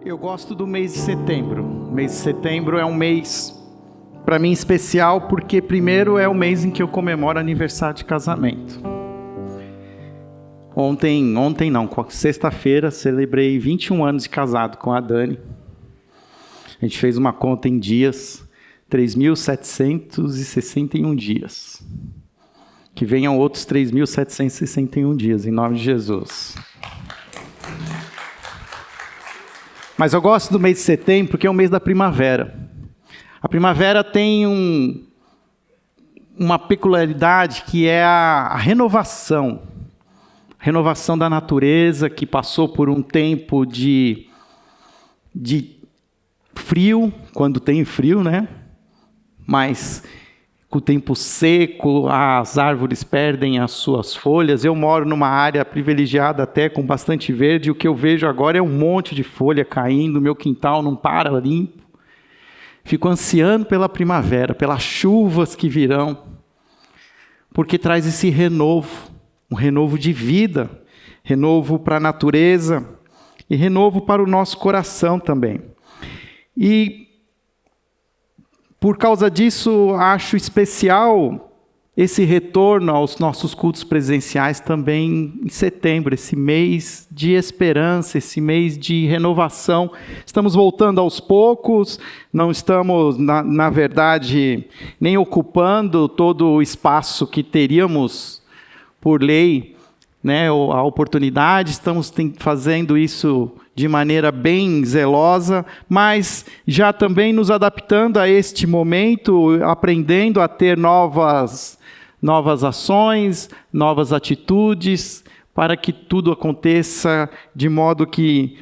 Eu gosto do mês de setembro. O mês de setembro é um mês, para mim, especial, porque primeiro é o mês em que eu comemoro aniversário de casamento. Sexta-feira, celebrei 21 anos de casado com a Dani. A gente fez uma conta em dias, 3.761 dias. Que venham outros 3.761 dias, em nome de Jesus. Mas eu gosto do mês de setembro porque é o mês da primavera. A primavera tem uma peculiaridade que é a renovação. Renovação da natureza, que passou por um tempo de frio, quando tem frio, né? Mas com o tempo seco, as árvores perdem as suas folhas. Eu moro numa área privilegiada até, com bastante verde, e o que eu vejo agora é um monte de folha caindo, meu quintal não para limpo. Fico ansiando pela primavera, pelas chuvas que virão, porque traz esse renovo, um renovo de vida, renovo para a natureza e renovo para o nosso coração também. E por causa disso, acho especial esse retorno aos nossos cultos presenciais também em setembro, esse mês de esperança, esse mês de renovação. Estamos voltando aos poucos, não estamos, na verdade, nem ocupando todo o espaço que teríamos por lei, né, a oportunidade, estamos fazendo isso de maneira bem zelosa, mas já também nos adaptando a este momento, aprendendo a ter novas ações, novas atitudes, para que tudo aconteça de modo que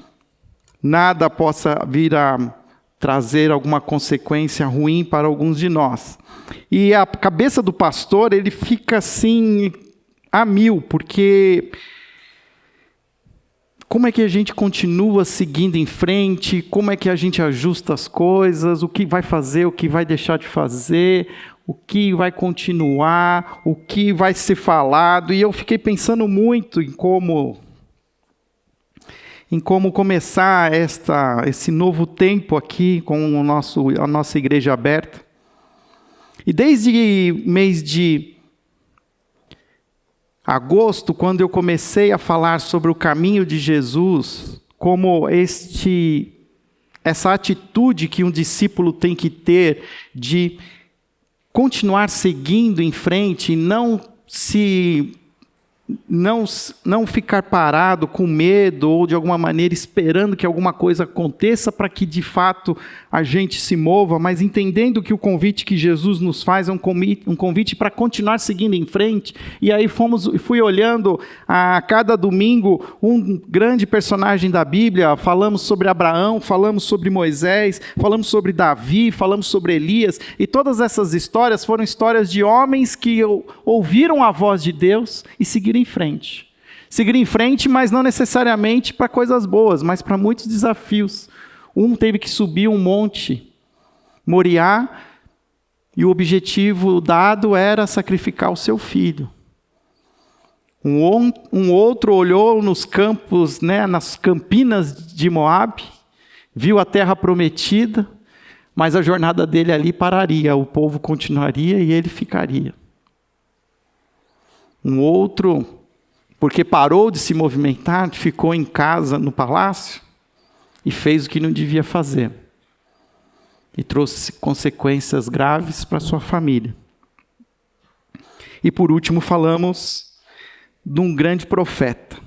nada possa vir a trazer alguma consequência ruim para alguns de nós. E a cabeça do pastor, ele fica assim a mil, porque como é que a gente continua seguindo em frente? Como é que a gente ajusta as coisas? O que vai fazer, o que vai deixar de fazer? O que vai continuar? O que vai ser falado? E eu fiquei pensando muito em como começar esse novo tempo aqui com a nossa igreja aberta. E desde mês de agosto, quando eu comecei a falar sobre o caminho de Jesus, como essa atitude que um discípulo tem que ter de continuar seguindo em frente e não ficar parado com medo ou de alguma maneira esperando que alguma coisa aconteça para que de fato a gente se mova, mas entendendo que o convite que Jesus nos faz é um convite para continuar seguindo em frente. E aí fui olhando a cada domingo um grande personagem da Bíblia. Falamos sobre Abraão, falamos sobre Moisés, falamos sobre Davi, falamos sobre Elias, e todas essas histórias foram histórias de homens que ouviram a voz de Deus e seguiram em frente. Seguir em frente, mas não necessariamente para coisas boas, mas para muitos desafios. Um teve que subir um monte, Moriá, e o objetivo dado era sacrificar o seu filho. Um outro olhou nos campos, nas campinas de Moabe, viu a terra prometida, mas a jornada dele ali pararia, o povo continuaria e ele ficaria. Um outro, porque parou de se movimentar, ficou em casa, no palácio, e fez o que não devia fazer. E trouxe consequências graves para sua família. E por último falamos de um grande profeta,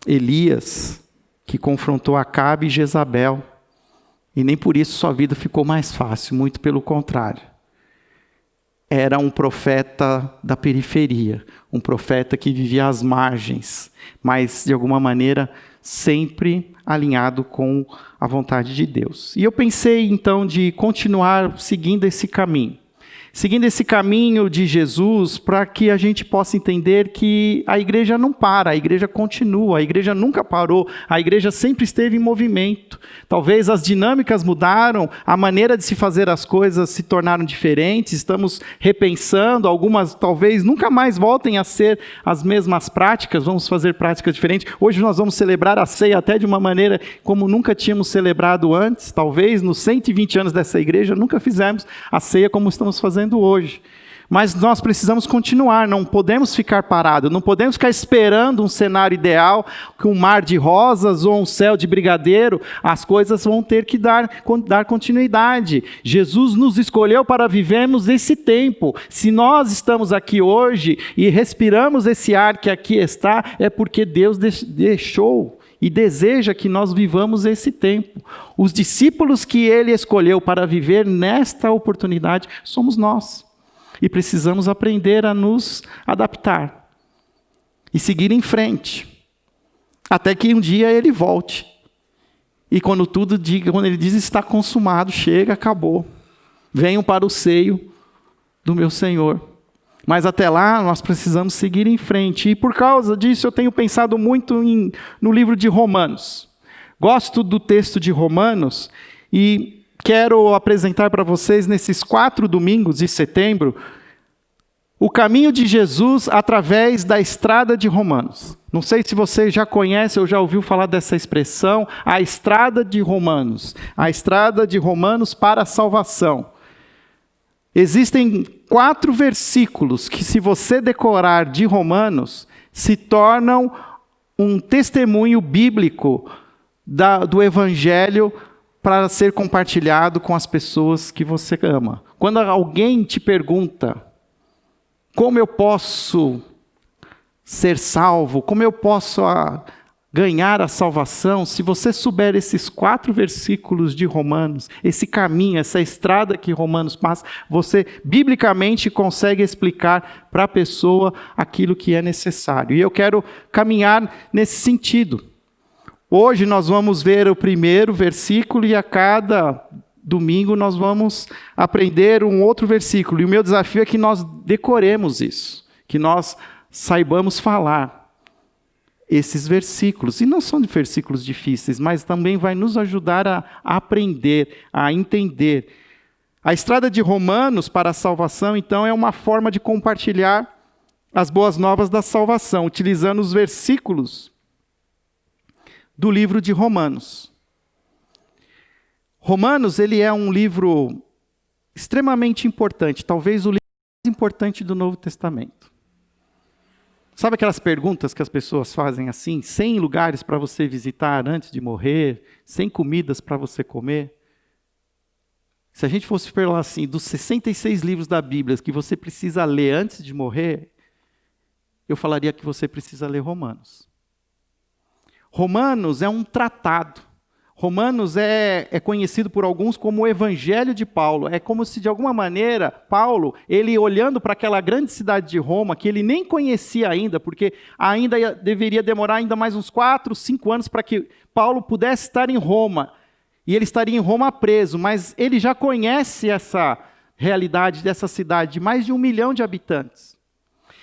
Elias, que confrontou Acabe e Jezabel, e nem por isso sua vida ficou mais fácil, muito pelo contrário. Era um profeta da periferia, um profeta que vivia às margens, mas de alguma maneira sempre alinhado com a vontade de Deus. E eu pensei então de continuar seguindo esse caminho. seguindo esse caminho de Jesus, para que a gente possa entender que a igreja não para, a igreja continua, a igreja nunca parou, a igreja sempre esteve em movimento. Talvez as dinâmicas mudaram, a maneira de se fazer as coisas se tornaram diferentes, estamos repensando, algumas talvez nunca mais voltem a ser as mesmas práticas, vamos fazer práticas diferentes. Hoje nós vamos celebrar a ceia até de uma maneira como nunca tínhamos celebrado antes, talvez nos 120 anos dessa igreja nunca fizemos a ceia como estamos fazendo hoje. Mas nós precisamos continuar, não podemos ficar parados, não podemos ficar esperando um cenário ideal, com um mar de rosas ou um céu de brigadeiro. As coisas vão ter que dar continuidade. Jesus nos escolheu para vivermos esse tempo. Se nós estamos aqui hoje e respiramos esse ar que aqui está, é porque Deus deixou e deseja que nós vivamos esse tempo. Os discípulos que Ele escolheu para viver nesta oportunidade somos nós. E precisamos aprender a nos adaptar e seguir em frente, até que um dia Ele volte. E quando Ele diz está consumado, chega, acabou. Venham para o seio do meu Senhor. Mas até lá nós precisamos seguir em frente. E por causa disso eu tenho pensado muito no livro de Romanos. Gosto do texto de Romanos e quero apresentar para vocês, nesses 4 domingos de setembro, o caminho de Jesus através da estrada de Romanos. Não sei se você já conhece ou já ouviu falar dessa expressão, a estrada de Romanos. A estrada de Romanos para a salvação. Existem 4 versículos que, se você decorar de Romanos, se tornam um testemunho bíblico do Evangelho para ser compartilhado com as pessoas que você ama. Quando alguém te pergunta, como eu posso ser salvo? Como eu posso ganhar a salvação? Se você souber esses 4 versículos de Romanos, esse caminho, essa estrada que Romanos passa, você biblicamente consegue explicar para a pessoa aquilo que é necessário. E eu quero caminhar nesse sentido. Hoje nós vamos ver o primeiro versículo e a cada domingo nós vamos aprender um outro versículo. E o meu desafio é que nós decoremos isso, que nós saibamos falar esses versículos. E não são versículos difíceis, mas também vai nos ajudar a aprender, a entender. A estrada de Romanos para a salvação, então, é uma forma de compartilhar as boas novas da salvação, utilizando os versículos do livro de Romanos. Romanos, ele é um livro extremamente importante, talvez o livro mais importante do Novo Testamento. Sabe aquelas perguntas que as pessoas fazem assim, 100 lugares para você visitar antes de morrer, 100 comidas para você comer? Se a gente fosse falar assim, dos 66 livros da Bíblia que você precisa ler antes de morrer, eu falaria que você precisa ler Romanos. Romanos é um tratado. Romanos é conhecido por alguns como o Evangelho de Paulo. É como se, de alguma maneira, Paulo, ele olhando para aquela grande cidade de Roma, que ele nem conhecia ainda, porque ainda deveria demorar ainda mais uns 4, 5 anos para que Paulo pudesse estar em Roma. E ele estaria em Roma preso, mas ele já conhece essa realidade dessa cidade de mais de 1 milhão de habitantes.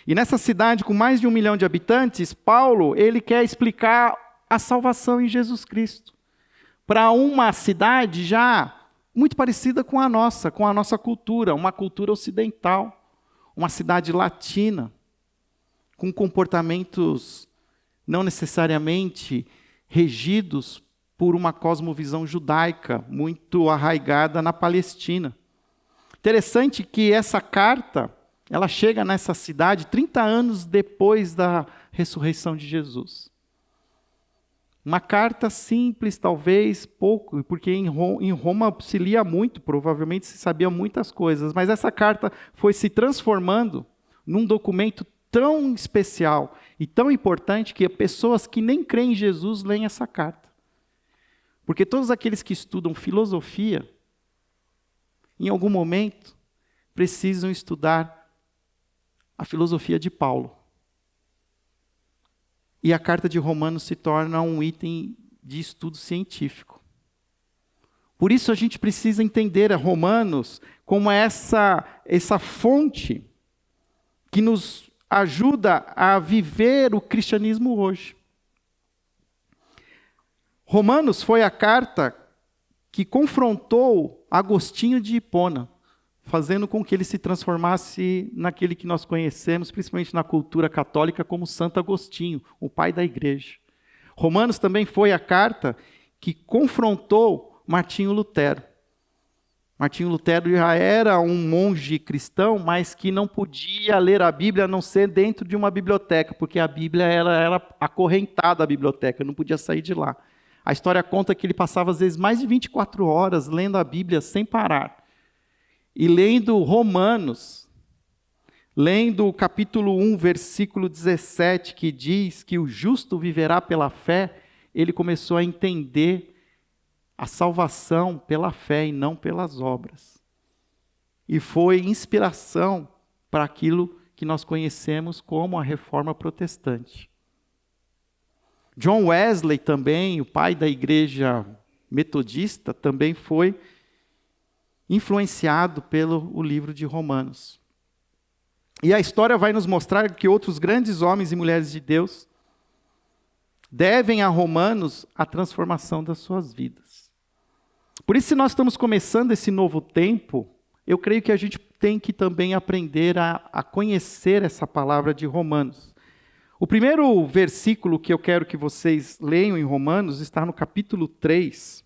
E nessa cidade com mais de 1 milhão de habitantes, Paulo, ele quer explicar a salvação em Jesus Cristo. Para uma cidade já muito parecida com a nossa cultura, uma cultura ocidental, uma cidade latina, com comportamentos não necessariamente regidos por uma cosmovisão judaica, muito arraigada na Palestina. Interessante que essa carta, ela chega nessa cidade 30 anos depois da ressurreição de Jesus. Uma carta simples, talvez, pouco, porque em Roma se lia muito, provavelmente se sabia muitas coisas, mas essa carta foi se transformando num documento tão especial e tão importante que pessoas que nem creem em Jesus leem essa carta. Porque todos aqueles que estudam filosofia, em algum momento, precisam estudar a filosofia de Paulo. E a carta de Romanos se torna um item de estudo científico. Por isso a gente precisa entender a Romanos como essa fonte que nos ajuda a viver o cristianismo hoje. Romanos foi a carta que confrontou Agostinho de Hipona, fazendo com que ele se transformasse naquele que nós conhecemos, principalmente na cultura católica, como Santo Agostinho, o pai da igreja. Romanos também foi a carta que confrontou Martinho Lutero. Martinho Lutero já era um monge cristão, mas que não podia ler a Bíblia a não ser dentro de uma biblioteca, porque a Bíblia era acorrentada à biblioteca, não podia sair de lá. A história conta que ele passava às vezes mais de 24 horas lendo a Bíblia sem parar. E lendo Romanos, lendo o capítulo 1, versículo 17, que diz que o justo viverá pela fé, ele começou a entender a salvação pela fé e não pelas obras. E foi inspiração para aquilo que nós conhecemos como a Reforma Protestante. John Wesley também, o pai da igreja metodista, também foi influenciado pelo livro de Romanos. E a história vai nos mostrar que outros grandes homens e mulheres de Deus devem a Romanos a transformação das suas vidas. Por isso, se nós estamos começando esse novo tempo, eu creio que a gente tem que também aprender a conhecer essa palavra de Romanos. O primeiro versículo que eu quero que vocês leiam em Romanos está no capítulo 3,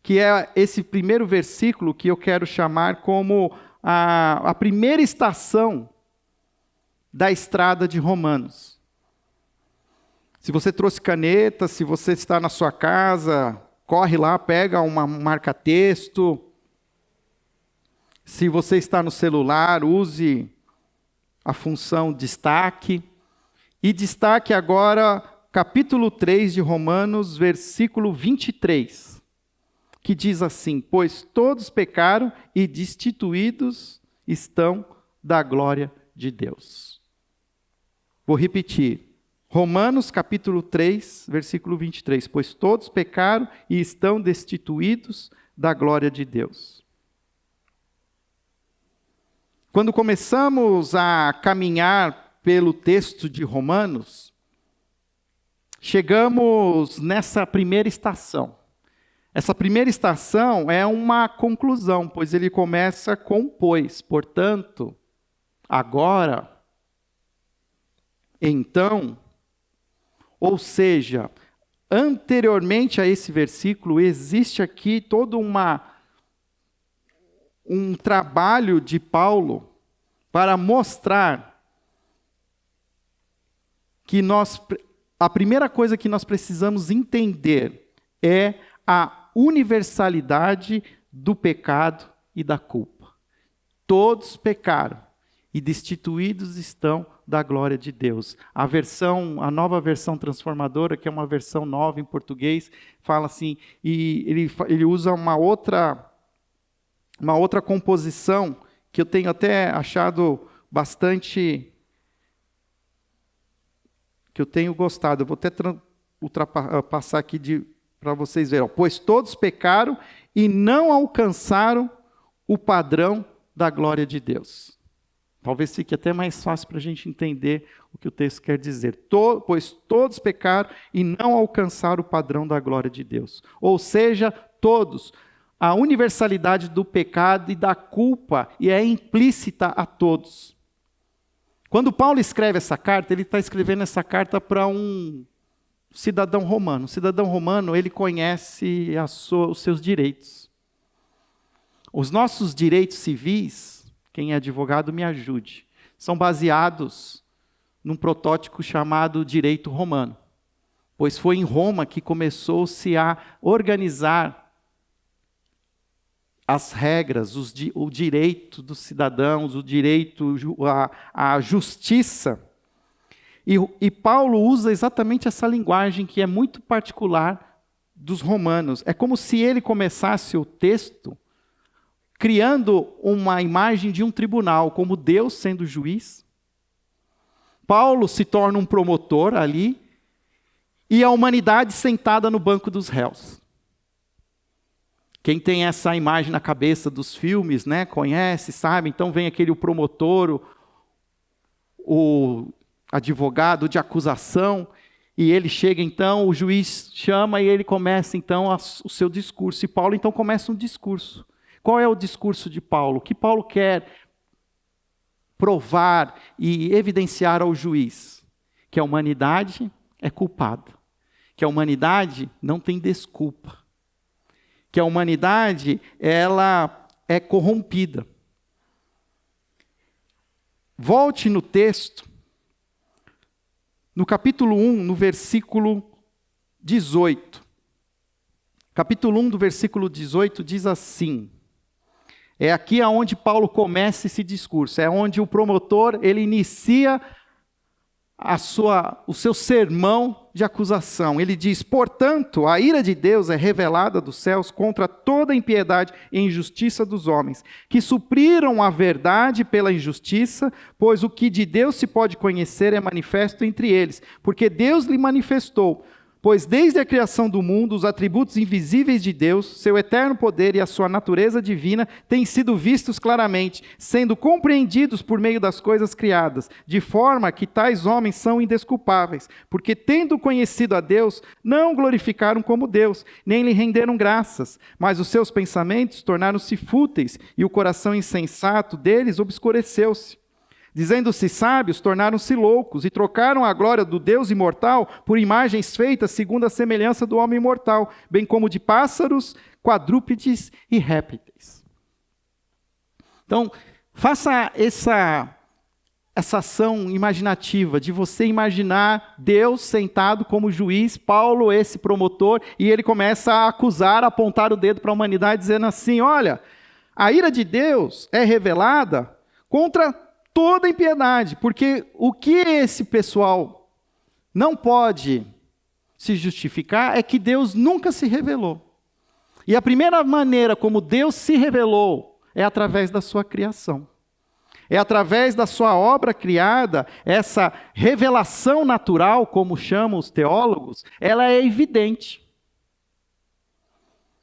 que é esse primeiro versículo que eu quero chamar como a primeira estação da estrada de Romanos. Se você trouxe caneta, se você está na sua casa, corre lá, pega uma marca-texto. Se você está no celular, use a função destaque. E destaque agora capítulo 3 de Romanos, versículo 23, que diz assim: pois todos pecaram e destituídos estão da glória de Deus. Vou repetir. Romanos capítulo 3, versículo 23. Pois todos pecaram e estão destituídos da glória de Deus. Quando começamos a caminhar pelo texto de Romanos, chegamos nessa primeira estação. Essa primeira estação é uma conclusão, pois ele começa com pois. Portanto, agora, então, ou seja, anteriormente a esse versículo, existe aqui todo um trabalho de Paulo para mostrar que a primeira coisa que nós precisamos entender é a universalidade do pecado e da culpa. Todos pecaram e destituídos estão da glória de Deus. A nova versão transformadora, que é uma versão nova em português, fala assim, e ele usa uma outra composição que eu tenho até achado bastante, que eu tenho gostado. Eu vou até passar aqui para vocês verem. Pois todos pecaram e não alcançaram o padrão da glória de Deus. Talvez fique até mais fácil para a gente entender o que o texto quer dizer. Pois todos pecaram e não alcançaram o padrão da glória de Deus. Ou seja, todos. A universalidade do pecado e da culpa e é implícita a todos. Quando Paulo escreve essa carta, ele está escrevendo essa carta para um cidadão romano. O cidadão romano, ele conhece os seus direitos. Os nossos direitos civis, quem é advogado me ajude, são baseados num protótipo chamado direito romano. Pois foi em Roma que começou-se a organizar as regras, o direito dos cidadãos, o direito, a justiça. E Paulo usa exatamente essa linguagem que é muito particular dos romanos. É como se ele começasse o texto criando uma imagem de um tribunal, como Deus sendo juiz. Paulo se torna um promotor ali, e a humanidade sentada no banco dos réus. Quem tem essa imagem na cabeça dos filmes, né, conhece, sabe? Então vem o promotor, o advogado de acusação, e ele chega então, o juiz chama e ele começa então o seu discurso. E Paulo então começa um discurso. Qual é o discurso de Paulo? O que Paulo quer provar e evidenciar ao juiz? Que a humanidade é culpada, que a humanidade não tem desculpa, que a humanidade ela é corrompida. Volte no texto, no capítulo 1, no versículo 18. Capítulo 1, do versículo 18, diz assim. É aqui aonde Paulo começa esse discurso. É onde o promotor, ele inicia o seu sermão de acusação. Ele diz: portanto, a ira de Deus é revelada dos céus contra toda impiedade e injustiça dos homens, que supriram a verdade pela injustiça, pois o que de Deus se pode conhecer é manifesto entre eles, porque Deus lhe manifestou. Pois desde a criação do mundo, os atributos invisíveis de Deus, seu eterno poder e a sua natureza divina têm sido vistos claramente, sendo compreendidos por meio das coisas criadas, de forma que tais homens são indesculpáveis, porque tendo conhecido a Deus, não glorificaram como Deus, nem lhe renderam graças, mas os seus pensamentos tornaram-se fúteis, e o coração insensato deles obscureceu-se. Dizendo-se sábios, tornaram-se loucos e trocaram a glória do Deus imortal por imagens feitas segundo a semelhança do homem mortal, bem como de pássaros, quadrúpedes e répteis. Então, faça essa ação imaginativa de você imaginar Deus sentado como juiz, Paulo esse promotor, e ele começa a acusar, a apontar o dedo para a humanidade, dizendo assim: olha, a ira de Deus é revelada contra toda impiedade, porque o que esse pessoal não pode se justificar é que Deus nunca se revelou. E a primeira maneira como Deus se revelou é através da sua criação. É através da sua obra criada, essa revelação natural, como chamam os teólogos, ela é evidente.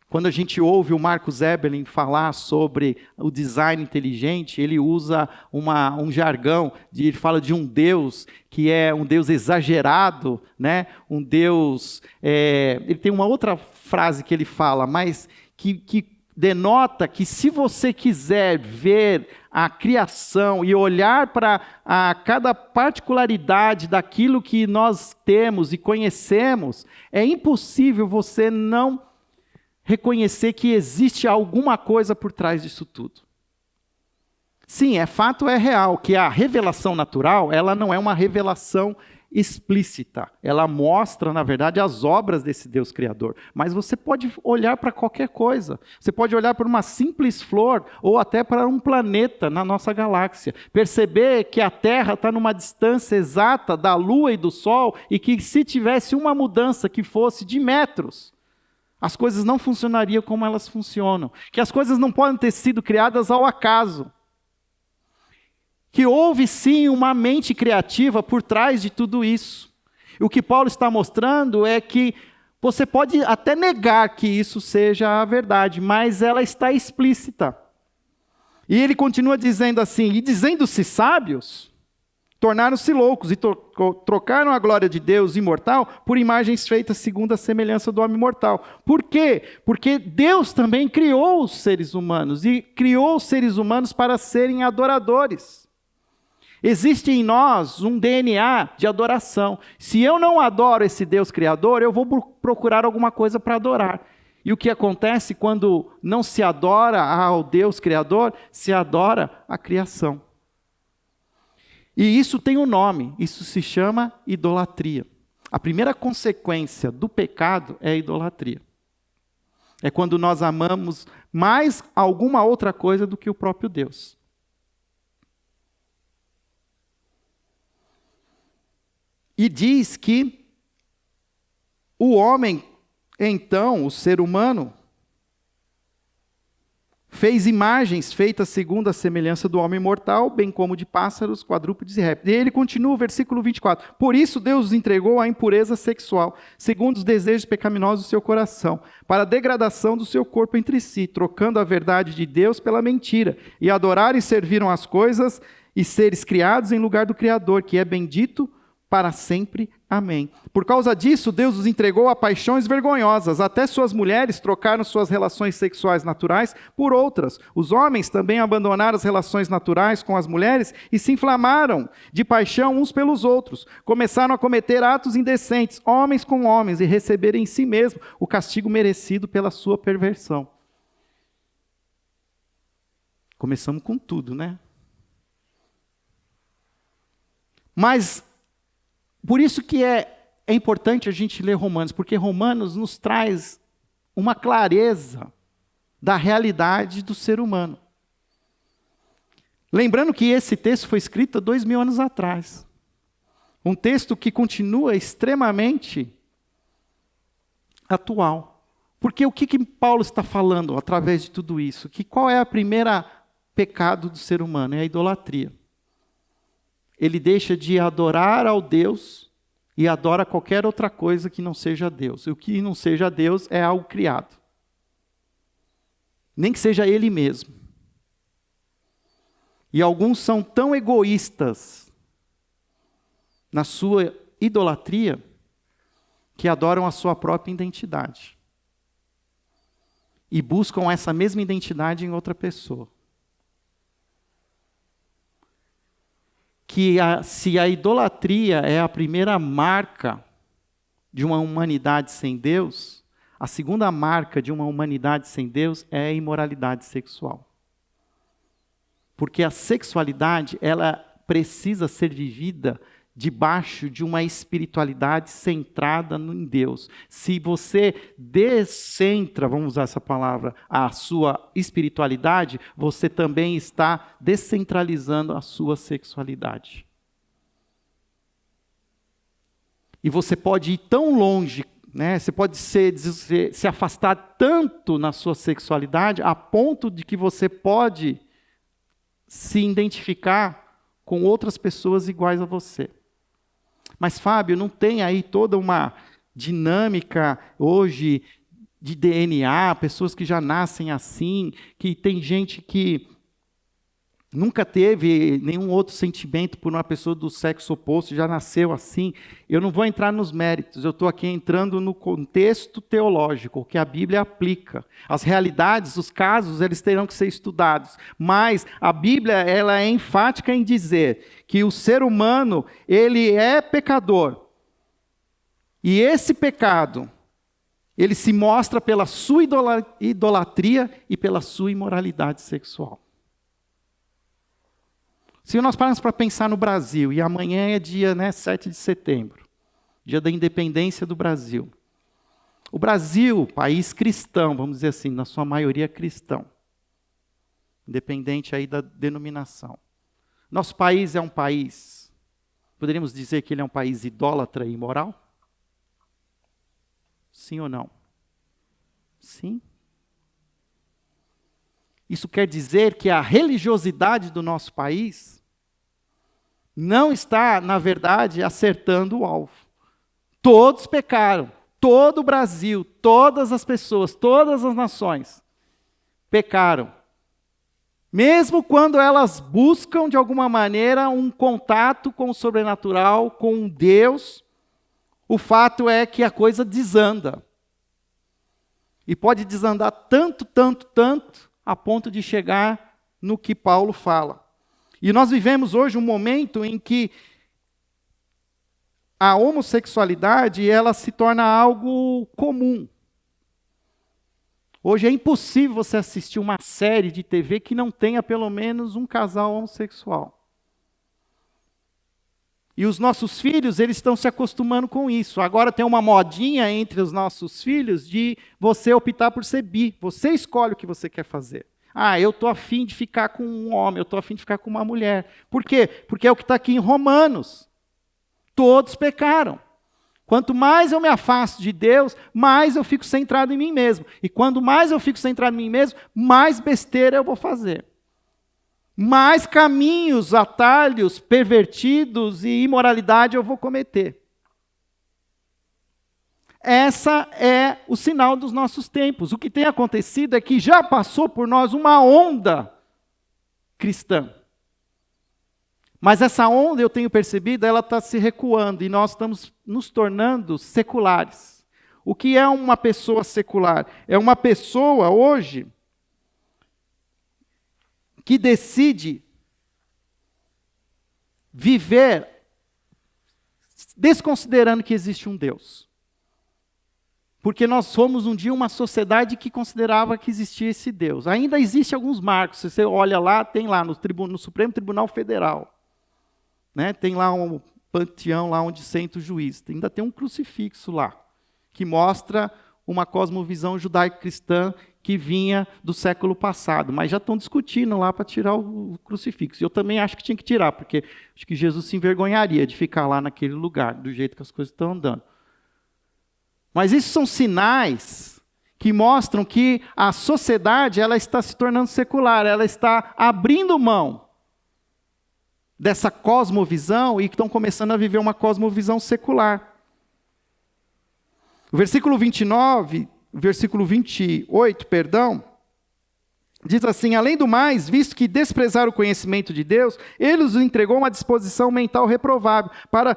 Quando a gente ouve o Marcus Eberlin falar sobre o design inteligente, ele usa um jargão, ele fala de um Deus que é um Deus exagerado, né? Um Deus... ele tem uma outra frase que ele fala, mas que denota que se você quiser ver a criação e olhar para cada particularidade daquilo que nós temos e conhecemos, é impossível você não reconhecer que existe alguma coisa por trás disso tudo. Sim, fato, é real, que a revelação natural, ela não é uma revelação explícita. Ela mostra, na verdade, as obras desse Deus Criador. Mas você pode olhar para qualquer coisa. Você pode olhar para uma simples flor ou até para um planeta na nossa galáxia. Perceber que a Terra está numa distância exata da Lua e do Sol e que se tivesse uma mudança que fosse de metros, as coisas não funcionariam como elas funcionam. Que as coisas não podem ter sido criadas ao acaso. Que houve sim uma mente criativa por trás de tudo isso. E o que Paulo está mostrando é que você pode até negar que isso seja a verdade, mas ela está explícita. E ele continua dizendo assim: e dizendo-se sábios, tornaram-se loucos e trocaram a glória de Deus imortal por imagens feitas segundo a semelhança do homem mortal. Por quê? Porque Deus também criou os seres humanos e criou os seres humanos para serem adoradores. Existe em nós um DNA de adoração. Se eu não adoro esse Deus Criador, eu vou procurar alguma coisa para adorar. E o que acontece quando não se adora ao Deus Criador? Se adora a criação. E isso tem um nome, isso se chama idolatria. A primeira consequência do pecado é a idolatria. É quando nós amamos mais alguma outra coisa do que o próprio Deus. E diz que o homem, então, o ser humano, Fez imagens feitas segundo a semelhança do homem mortal, bem como de pássaros, quadrúpedes e répteis. E ele continua o versículo 24. Por isso Deus os entregou à impureza sexual, segundo os desejos pecaminosos do seu coração, para a degradação do seu corpo entre si, trocando a verdade de Deus pela mentira, e adoraram e serviram as coisas e seres criados em lugar do Criador, que é bendito para sempre. Amém. Por causa disso, Deus os entregou a paixões vergonhosas. Até suas mulheres trocaram suas relações sexuais naturais por outras. Os homens também abandonaram as relações naturais com as mulheres e se inflamaram de paixão uns pelos outros. Começaram a cometer atos indecentes, homens com homens, e receberem em si mesmo o castigo merecido pela sua perversão. Começamos com tudo, né? Mas por isso que é importante a gente ler Romanos, porque Romanos nos traz uma clareza da realidade do ser humano. Lembrando que esse texto foi escrito há 2000 anos atrás. Um texto que continua extremamente atual. Porque o que Paulo está falando através de tudo isso? Que qual é o primeiro pecado do ser humano? É a idolatria. Ele deixa de adorar ao Deus e adora qualquer outra coisa que não seja Deus. E o que não seja Deus é algo criado. Nem que seja Ele mesmo. E alguns são tão egoístas na sua idolatria que adoram a sua própria identidade. E buscam essa mesma identidade em outra pessoa. Que se a idolatria é a primeira marca de uma humanidade sem Deus, a segunda marca de uma humanidade sem Deus é a imoralidade sexual. Porque a sexualidade, ela precisa ser vivida debaixo de uma espiritualidade centrada em Deus. Se você descentra, vamos usar essa palavra, a sua espiritualidade, você também está descentralizando a sua sexualidade. E você pode ir tão longe, né? Você pode se afastar tanto na sua sexualidade, a ponto de que você pode se identificar com outras pessoas iguais a você. Mas, Fábio, não tem aí toda uma dinâmica hoje de DNA, pessoas que já nascem assim, que tem gente que nunca teve nenhum outro sentimento por uma pessoa do sexo oposto, já nasceu assim. Eu não vou entrar nos méritos, eu estou aqui entrando no contexto teológico, que a Bíblia aplica. As realidades, os casos, eles terão que ser estudados. Mas a Bíblia, ela é enfática em dizer que o ser humano, ele é pecador. E esse pecado, ele se mostra pela sua idolatria e pela sua imoralidade sexual. Se nós pararmos para pensar no Brasil, e amanhã é dia 7 de setembro, dia da independência do Brasil. O Brasil, país cristão, vamos dizer assim, na sua maioria cristão, independente aí da denominação. Nosso país é um país, poderíamos dizer que ele é um país idólatra e imoral? Sim ou não? Sim. Isso quer dizer que a religiosidade do nosso país não está, na verdade, acertando o alvo. Todos pecaram. Todo o Brasil, todas as pessoas, todas as nações pecaram. Mesmo quando elas buscam, de alguma maneira, um contato com o sobrenatural, com Deus, o fato é que a coisa desanda. E pode desandar tanto, a ponto de chegar no que Paulo fala. E nós vivemos hoje um momento em que a homossexualidade, ela se torna algo comum. Hoje é impossível você assistir uma série de TV que não tenha pelo menos um casal homossexual. E os nossos filhos, eles estão se acostumando com isso. Agora tem uma modinha entre os nossos filhos de você optar por ser bi. Você escolhe o que você quer fazer. Eu estou afim de ficar com um homem, eu estou afim de ficar com uma mulher. Por quê? Porque é o que está aqui em Romanos. Todos pecaram. Quanto mais eu me afasto de Deus, mais eu fico centrado em mim mesmo. E quando mais eu fico centrado em mim mesmo, mais besteira eu vou fazer. Mais caminhos, atalhos, pervertidos e imoralidade eu vou cometer. Essa é o sinal dos nossos tempos. O que tem acontecido é que já passou por nós uma onda cristã. Mas essa onda, eu tenho percebido, ela está se recuando e nós estamos nos tornando seculares. O que é uma pessoa secular? É uma pessoa hoje que decide viver desconsiderando que existe um Deus. Porque nós fomos um dia uma sociedade que considerava que existia esse Deus. Ainda existem alguns marcos. Se você olha lá, tem lá no Supremo Tribunal Federal. Né? Tem lá um panteão lá onde senta o juiz. Ainda tem um crucifixo lá, que mostra uma cosmovisão judaico-cristã que vinha do século passado. Mas já estão discutindo lá para tirar o crucifixo. Eu também acho que tinha que tirar, porque acho que Jesus se envergonharia de ficar lá naquele lugar, do jeito que as coisas estão andando. Mas isso são sinais que mostram que a sociedade ela está se tornando secular, ela está abrindo mão dessa cosmovisão e estão começando a viver uma cosmovisão secular. O versículo 28, diz assim: além do mais, visto que desprezaram o conhecimento de Deus, ele os entregou uma disposição mental reprovável para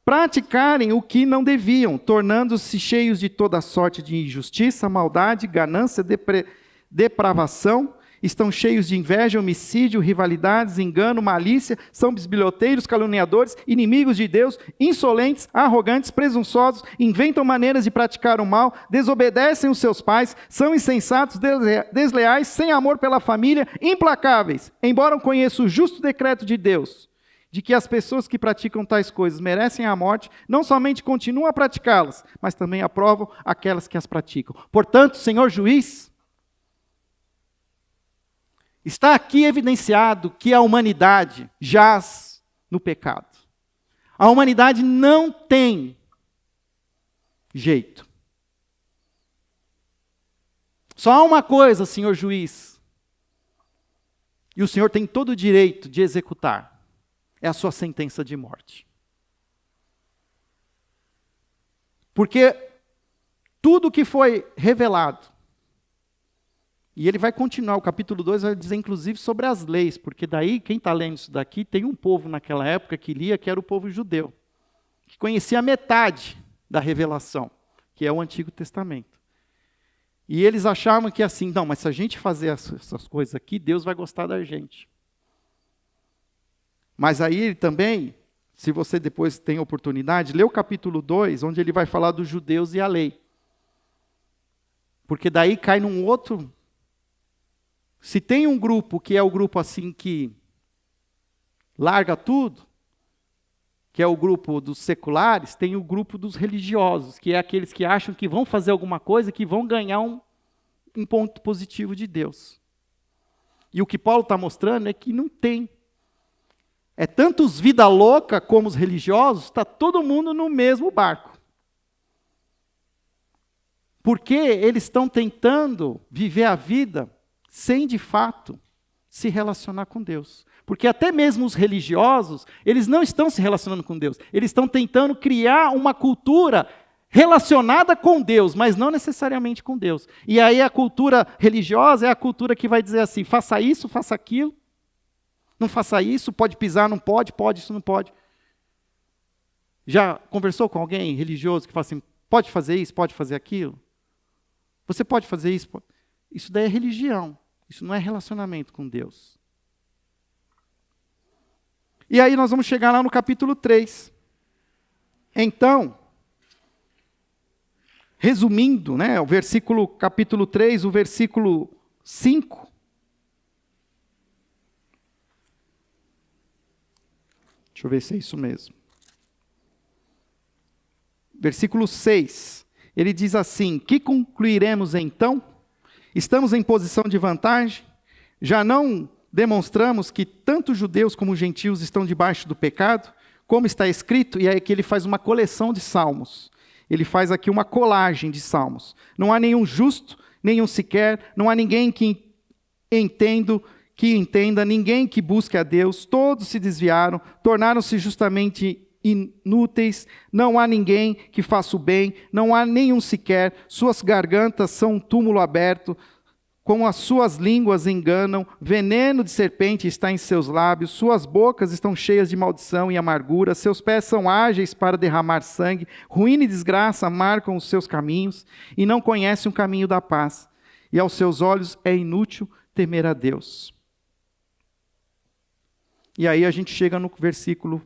praticarem o que não deviam, tornando-se cheios de toda sorte de injustiça, maldade, ganância, depravação. Estão cheios de inveja, homicídio, rivalidades, engano, malícia, são bisbilhoteiros, caluniadores, inimigos de Deus, insolentes, arrogantes, presunçosos, inventam maneiras de praticar o mal, desobedecem os seus pais, são insensatos, desleais, sem amor pela família, implacáveis. Embora conheça o justo decreto de Deus, de que as pessoas que praticam tais coisas merecem a morte, não somente continuam a praticá-las, mas também aprovam aquelas que as praticam. Portanto, Senhor juiz, está aqui evidenciado que a humanidade jaz no pecado. A humanidade não tem jeito. Só há uma coisa, Senhor juiz, e o Senhor tem todo o direito de executar, é a sua sentença de morte. Porque tudo que foi revelado, e ele vai continuar, o capítulo 2 vai dizer inclusive sobre as leis, porque daí, quem está lendo isso daqui, tem um povo naquela época que lia, que era o povo judeu, que conhecia metade da revelação, que é o Antigo Testamento. E eles achavam que assim, não, mas se a gente fazer essas coisas aqui, Deus vai gostar da gente. Mas aí também, se você depois tem oportunidade, lê o capítulo 2, onde ele vai falar dos judeus e a lei. Porque daí cai num outro... Se tem um grupo que é o grupo assim que larga tudo, que é o grupo dos seculares, tem o grupo dos religiosos, que é aqueles que acham que vão fazer alguma coisa, que vão ganhar um ponto positivo de Deus. E o que Paulo está mostrando é que não tem. É tanto os vida louca como os religiosos, está todo mundo no mesmo barco. Porque eles estão tentando viver a vida sem, de fato, se relacionar com Deus. Porque até mesmo os religiosos, eles não estão se relacionando com Deus. Eles estão tentando criar uma cultura relacionada com Deus, mas não necessariamente com Deus. E aí a cultura religiosa é a cultura que vai dizer assim, faça isso, faça aquilo. Não faça isso, pode pisar, não pode, pode, isso não pode. Já conversou com alguém religioso que fala assim, pode fazer isso, pode fazer aquilo? Você pode fazer isso? Isso daí é religião. Isso não é relacionamento com Deus. E aí nós vamos chegar lá no capítulo 3. Então, resumindo, né, capítulo 3, o versículo 5. Deixa eu ver se é isso mesmo. Versículo 6. Ele diz assim, que concluiremos então? Estamos em posição de vantagem? Já não demonstramos que tanto judeus como gentios estão debaixo do pecado? Como está escrito, e aí que ele faz uma coleção de salmos. Ele faz aqui uma colagem de salmos. Não há nenhum justo, nenhum sequer, não há ninguém que entenda, ninguém que busque a Deus, todos se desviaram, tornaram-se justamente inúteis, não há ninguém que faça o bem, não há nenhum sequer, suas gargantas são um túmulo aberto, com as suas línguas enganam, veneno de serpente está em seus lábios, suas bocas estão cheias de maldição e amargura, seus pés são ágeis para derramar sangue, ruína e desgraça marcam os seus caminhos, e não conhecem o caminho da paz, e aos seus olhos é inútil temer a Deus. E aí a gente chega no versículo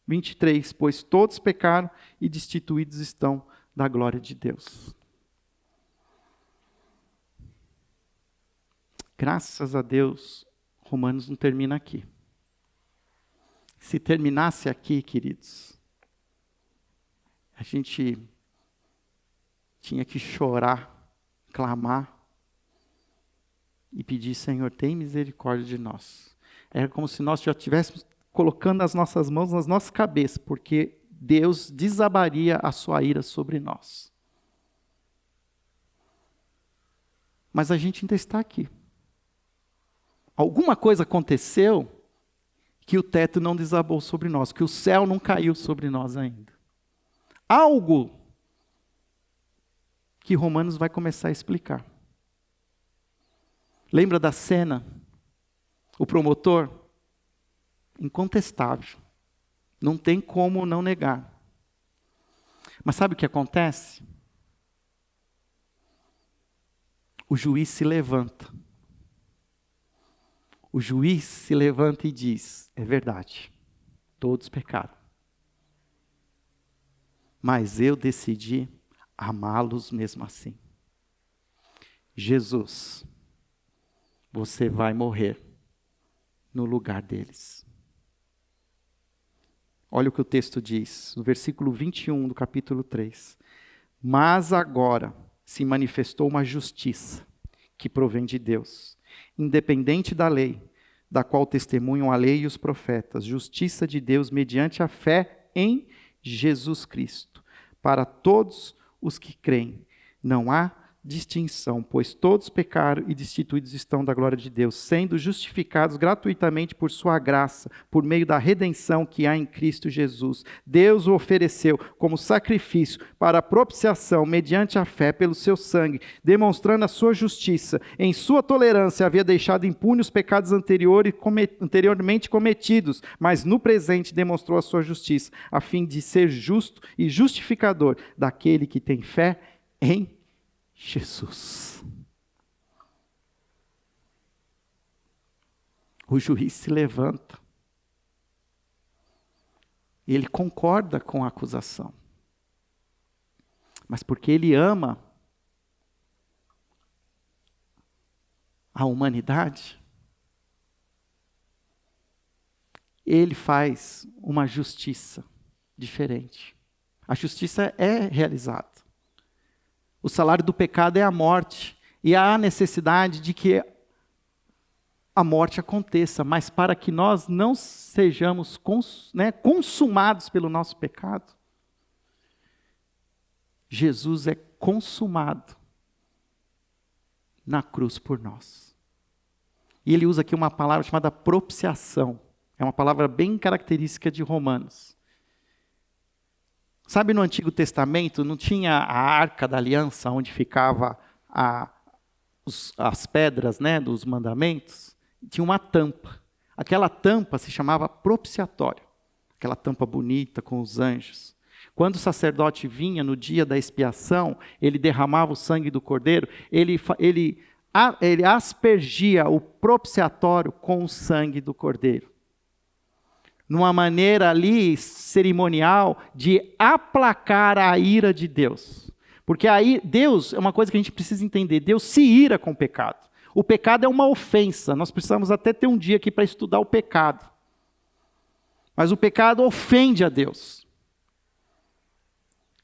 23, pois todos pecaram e destituídos estão da glória de Deus. Graças a Deus, Romanos não termina aqui. Se terminasse aqui, queridos, a gente tinha que chorar, clamar e pedir, Senhor, tem misericórdia de nós. Era como se nós já estivéssemos colocando as nossas mãos nas nossas cabeças, porque Deus desabaria a sua ira sobre nós. Mas a gente ainda está aqui. Alguma coisa aconteceu que o teto não desabou sobre nós, que o céu não caiu sobre nós ainda. Algo que Romanos vai começar a explicar. Lembra da cena? O promotor? Incontestável. Não tem como não negar. Mas sabe o que acontece? O juiz se levanta. O juiz se levanta e diz, é verdade, todos pecaram. Mas eu decidi amá-los mesmo assim. Jesus, você vai morrer no lugar deles. Olha o que o texto diz, no versículo 21 do capítulo 3. Mas agora se manifestou uma justiça que provém de Deus, independente da lei, da qual testemunham a lei e os profetas, justiça de Deus mediante a fé em Jesus Cristo, para todos os que creem. Não há distinção, pois todos pecaram e destituídos estão da glória de Deus, sendo justificados gratuitamente por sua graça, por meio da redenção que há em Cristo Jesus. Deus o ofereceu como sacrifício para a propiciação mediante a fé pelo seu sangue, demonstrando a sua justiça. Em sua tolerância havia deixado impunes os pecados anteriormente cometidos, mas no presente demonstrou a sua justiça, a fim de ser justo e justificador daquele que tem fé em Jesus. O juiz se levanta. Ele concorda com a acusação. Mas porque ele ama a humanidade, ele faz uma justiça diferente. A justiça é realizada. O salário do pecado é a morte, e há necessidade de que a morte aconteça, mas para que nós não sejamos consumados pelo nosso pecado, Jesus é consumado na cruz por nós. E ele usa aqui uma palavra chamada propiciação, é uma palavra bem característica de Romanos. Sabe, no Antigo Testamento não tinha a Arca da Aliança, onde ficava as pedras, né, dos mandamentos? Tinha uma tampa. Aquela tampa se chamava propiciatório. Aquela tampa bonita com os anjos. Quando o sacerdote vinha no dia da expiação, ele derramava o sangue do cordeiro, ele aspergia o propiciatório com o sangue do cordeiro. Numa maneira ali cerimonial de aplacar a ira de Deus. Porque aí Deus, é uma coisa que a gente precisa entender, Deus se ira com o pecado. O pecado é uma ofensa, nós precisamos até ter um dia aqui para estudar o pecado. Mas o pecado ofende a Deus.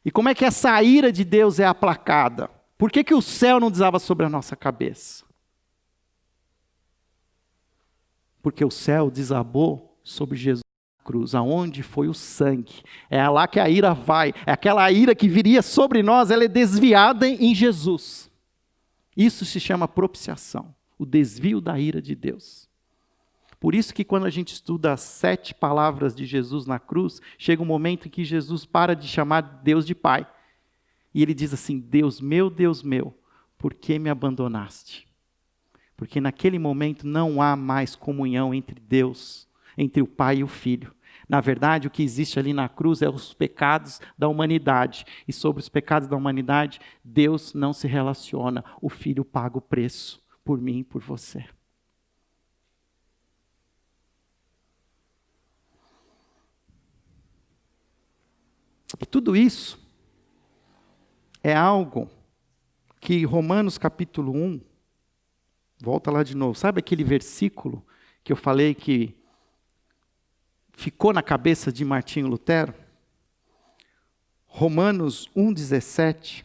E como é que essa ira de Deus é aplacada? Por que o céu não desaba sobre a nossa cabeça? Porque o céu desabou sobre Jesus. cruz, aonde foi o sangue. É lá que a ira vai, é aquela ira que viria sobre nós, ela é desviada em Jesus. Isso se chama propiciação, o desvio da ira de Deus. Por isso que quando a gente estuda as 7 palavras de Jesus na cruz, chega um momento em que Jesus para de chamar Deus de Pai. E ele diz assim: Deus meu, por que me abandonaste? Porque naquele momento não há mais comunhão entre Deus, entre o Pai e o Filho. Na verdade, o que existe ali na cruz é os pecados da humanidade. E sobre os pecados da humanidade, Deus não se relaciona. O Filho paga o preço por mim e por você. E tudo isso é algo que Romanos capítulo 1, volta lá de novo, sabe aquele versículo que eu falei que ficou na cabeça de Martinho Lutero? Romanos 1,17.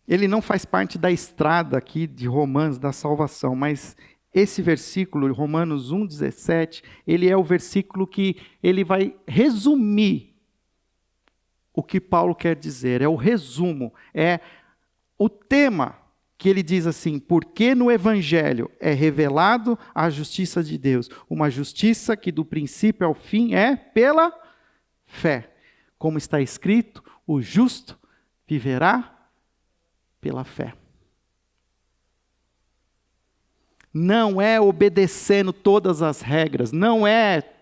Ele não faz parte da estrada aqui de Romanos da salvação, mas esse versículo, Romanos 1,17, ele é o versículo que ele vai resumir o que Paulo quer dizer. É o resumo, é o tema que ele diz assim: porque no Evangelho é revelado a justiça de Deus, uma justiça que do princípio ao fim é pela fé. Como está escrito, o justo viverá pela fé. Não é obedecendo todas as regras, não é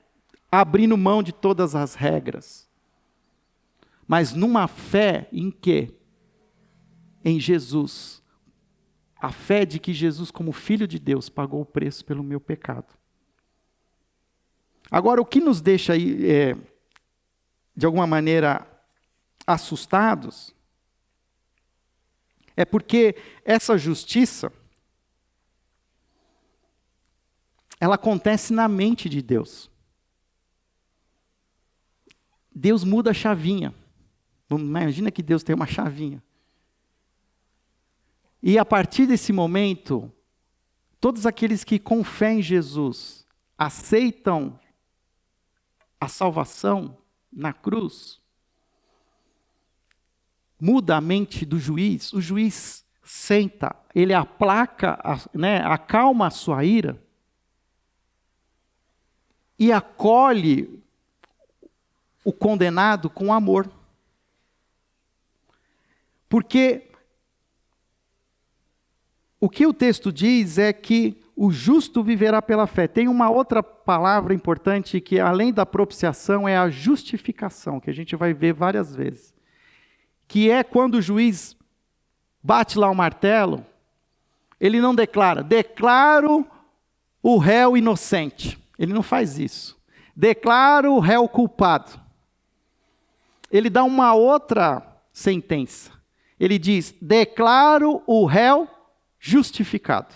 abrindo mão de todas as regras, mas numa fé em quê? Em Jesus. A fé de que Jesus, como Filho de Deus, pagou o preço pelo meu pecado. Agora, o que nos deixa aí, de alguma maneira, assustados, é porque essa justiça, ela acontece na mente de Deus. Deus muda a chavinha. Imagina que Deus tem uma chavinha. E a partir desse momento, todos aqueles que com fé em Jesus aceitam a salvação na cruz, muda a mente do juiz, o juiz senta, ele aplaca, acalma a sua ira e acolhe o condenado com amor. Porque o que o texto diz é que o justo viverá pela fé. Tem uma outra palavra importante que, além da propiciação, é a justificação, que a gente vai ver várias vezes. Que é quando o juiz bate lá o martelo, ele não declaro o réu inocente. Ele não faz isso. Declaro o réu culpado. Ele dá uma outra sentença. Ele diz: declaro o réu justificado.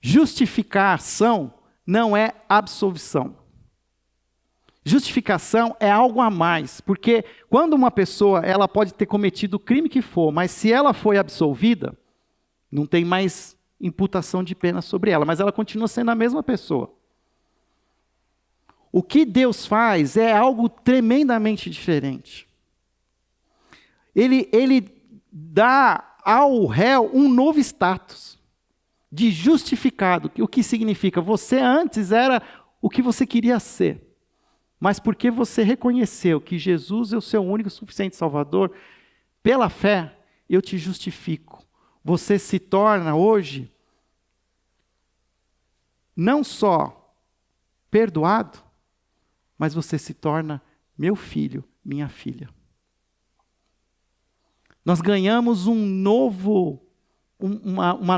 Justificação não é absolvição. Justificação é algo a mais, porque quando uma pessoa, ela pode ter cometido o crime que for, mas se ela foi absolvida, não tem mais imputação de pena sobre ela, mas ela continua sendo a mesma pessoa. O que Deus faz é algo tremendamente diferente. Ele dá ao réu um novo status de justificado. O que significa? Você antes era o que você queria ser. Mas porque você reconheceu que Jesus é o seu único e suficiente Salvador, pela fé, eu te justifico. Você se torna hoje não só perdoado, mas você se torna meu filho, minha filha. Nós ganhamos uma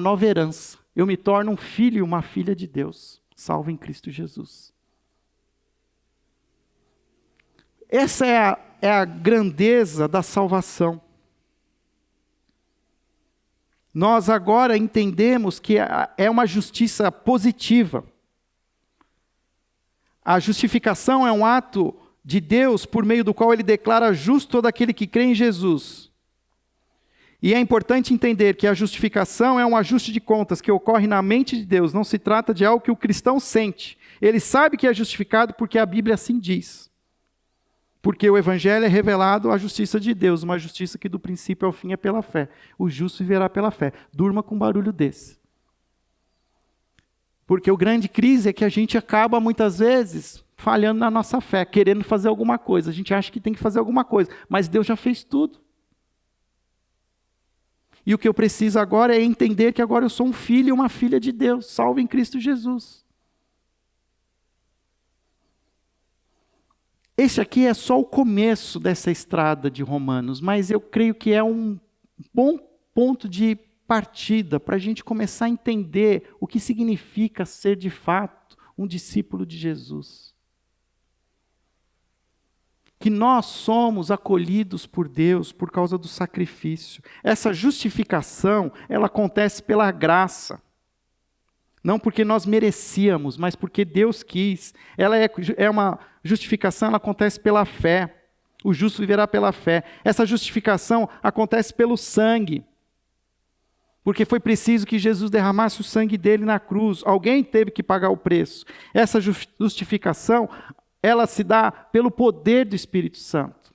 nova herança. Eu me torno um filho e uma filha de Deus, salvo em Cristo Jesus. Essa é a grandeza da salvação. Nós agora entendemos que é uma justiça positiva. A justificação é um ato de Deus por meio do qual Ele declara justo todo aquele que crê em Jesus. E é importante entender que a justificação é um ajuste de contas que ocorre na mente de Deus. Não se trata de algo que o cristão sente. Ele sabe que é justificado porque a Bíblia assim diz. Porque o Evangelho é revelado a justiça de Deus, uma justiça que do princípio ao fim é pela fé. O justo viverá pela fé. Durma com um barulho desse. Porque o grande crise é que a gente acaba muitas vezes falhando na nossa fé, querendo fazer alguma coisa. A gente acha que tem que fazer alguma coisa, mas Deus já fez tudo. E o que eu preciso agora é entender que agora eu sou um filho e uma filha de Deus, salvo em Cristo Jesus. Este aqui é só o começo dessa estrada de Romanos, mas eu creio que é um bom ponto de partida para a gente começar a entender o que significa ser de fato um discípulo de Jesus. Que nós somos acolhidos por Deus por causa do sacrifício. Essa justificação, ela acontece pela graça. Não porque nós merecíamos, mas porque Deus quis. Ela é uma justificação, ela acontece pela fé. O justo viverá pela fé. Essa justificação acontece pelo sangue. Porque foi preciso que Jesus derramasse o sangue dele na cruz. Alguém teve que pagar o preço. Essa justificação, ela se dá pelo poder do Espírito Santo.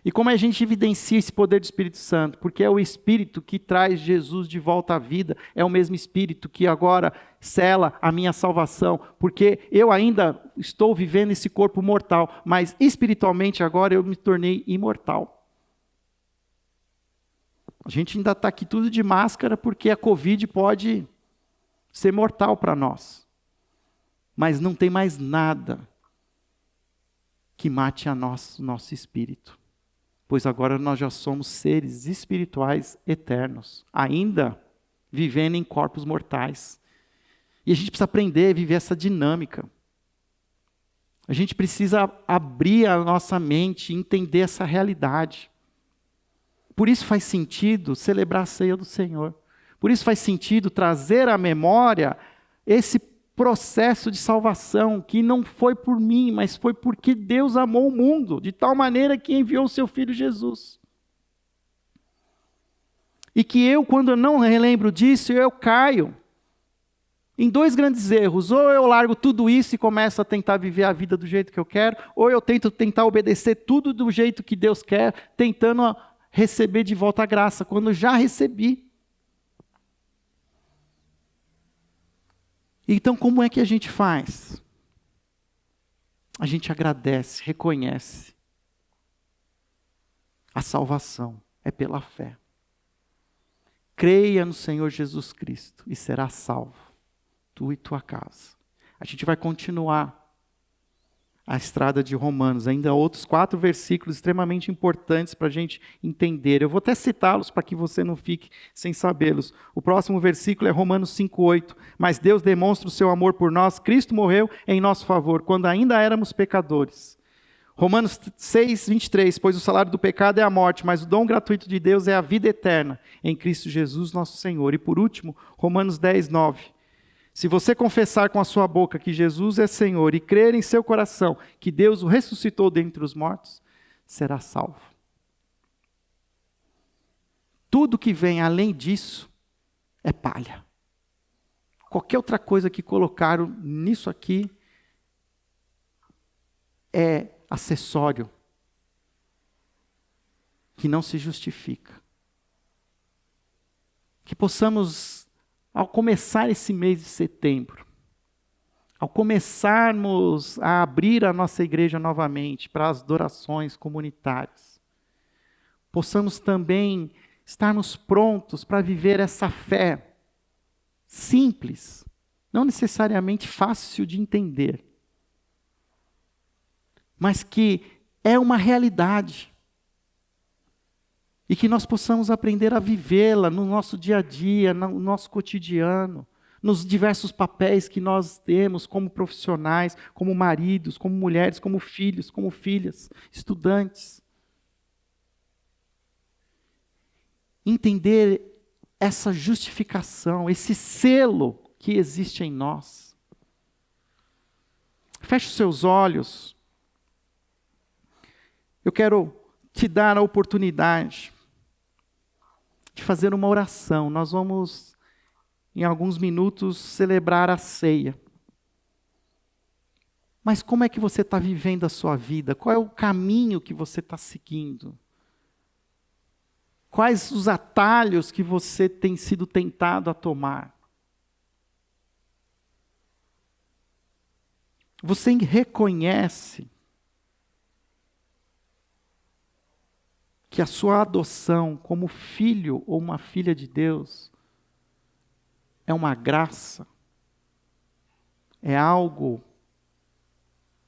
E como a gente evidencia esse poder do Espírito Santo? Porque é o Espírito que traz Jesus de volta à vida. É o mesmo Espírito que agora sela a minha salvação. Porque eu ainda estou vivendo esse corpo mortal, mas espiritualmente agora eu me tornei imortal. A gente ainda está aqui tudo de máscara porque a Covid pode ser mortal para nós. Mas não tem mais nada que mate nosso espírito. Pois agora nós já somos seres espirituais eternos, ainda vivendo em corpos mortais. E a gente precisa aprender a viver essa dinâmica. A gente precisa abrir a nossa mente e entender essa realidade. Por isso faz sentido celebrar a ceia do Senhor. Por isso faz sentido trazer à memória esse processo de salvação que não foi por mim, mas foi porque Deus amou o mundo, de tal maneira que enviou o seu Filho Jesus. E que eu, quando eu não relembro disso, eu caio em dois grandes erros. Ou eu largo tudo isso e começo a tentar viver a vida do jeito que eu quero, ou eu tento obedecer tudo do jeito que Deus quer, tentando receber de volta a graça, quando eu já recebi. Então, como é que a gente faz? A gente agradece, reconhece. A salvação é pela fé. Creia no Senhor Jesus Cristo e será salvo, tu e tua casa. A gente vai continuar a estrada de Romanos, ainda outros 4 versículos extremamente importantes para a gente entender. Eu vou até citá-los para que você não fique sem sabê-los. O próximo versículo é Romanos 5,8. Mas Deus demonstra o seu amor por nós, Cristo morreu em nosso favor, quando ainda éramos pecadores. Romanos 6,23. Pois o salário do pecado é a morte, mas o dom gratuito de Deus é a vida eterna, em Cristo Jesus nosso Senhor. E por último, Romanos 10,9. Se você confessar com a sua boca que Jesus é Senhor e crer em seu coração que Deus o ressuscitou dentre os mortos, será salvo. Tudo que vem além disso é palha. Qualquer outra coisa que colocaram nisso aqui é acessório que não se justifica. Que possamos, ao começar esse mês de setembro, ao começarmos a abrir a nossa igreja novamente para as adorações comunitárias, possamos também estarmos prontos para viver essa fé simples, não necessariamente fácil de entender, mas que é uma realidade. E que nós possamos aprender a vivê-la no nosso dia a dia, no nosso cotidiano, nos diversos papéis que nós temos como profissionais, como maridos, como mulheres, como filhos, como filhas, estudantes. Entender essa justificação, esse selo que existe em nós. Feche os seus olhos. Eu quero te dar a oportunidade de fazer uma oração. Nós vamos, em alguns minutos, celebrar a ceia. Mas como é que você está vivendo a sua vida? Qual é o caminho que você está seguindo? Quais os atalhos que você tem sido tentado a tomar? Você reconhece que a sua adoção como filho ou uma filha de Deus é uma graça? É algo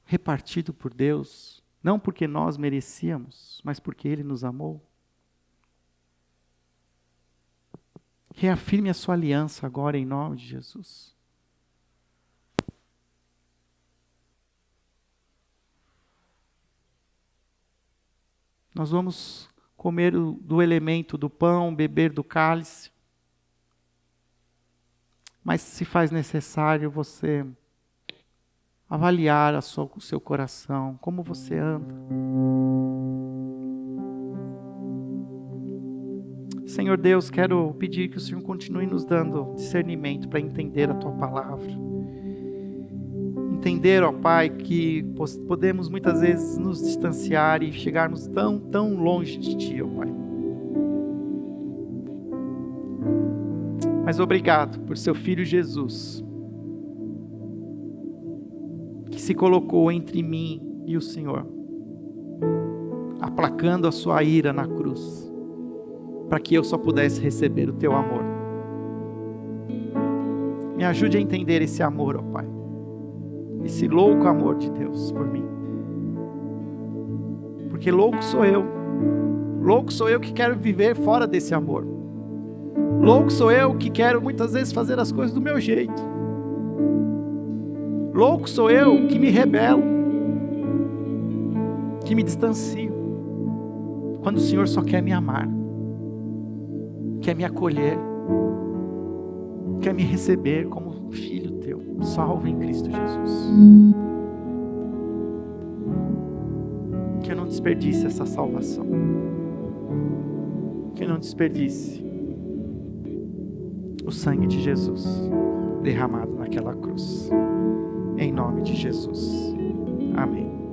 repartido por Deus, não porque nós merecíamos, mas porque Ele nos amou? Reafirme a sua aliança agora em nome de Jesus. Nós vamos comer do elemento do pão, beber do cálice. Mas se faz necessário você avaliar o seu coração, como você anda. Senhor Deus, quero pedir que o Senhor continue nos dando discernimento para entender a Tua palavra. Entender, ó Pai, que podemos muitas vezes nos distanciar e chegarmos tão longe de Ti, ó Pai. Mas obrigado por Seu Filho Jesus, que se colocou entre mim e o Senhor, aplacando a Sua ira na cruz, para que eu só pudesse receber o Teu amor. Me ajude a entender esse amor, ó Pai. Esse louco amor de Deus por mim. Porque louco sou eu. Louco sou eu que quero viver fora desse amor. Louco sou eu que quero muitas vezes fazer as coisas do meu jeito. Louco sou eu que me rebelo, que me distancio, quando o Senhor só quer me amar, quer me acolher, quer me receber como filho teu, salvo em Cristo Jesus. Que eu não desperdice essa salvação, que eu não desperdice o sangue de Jesus derramado naquela cruz, em nome de Jesus. Amém.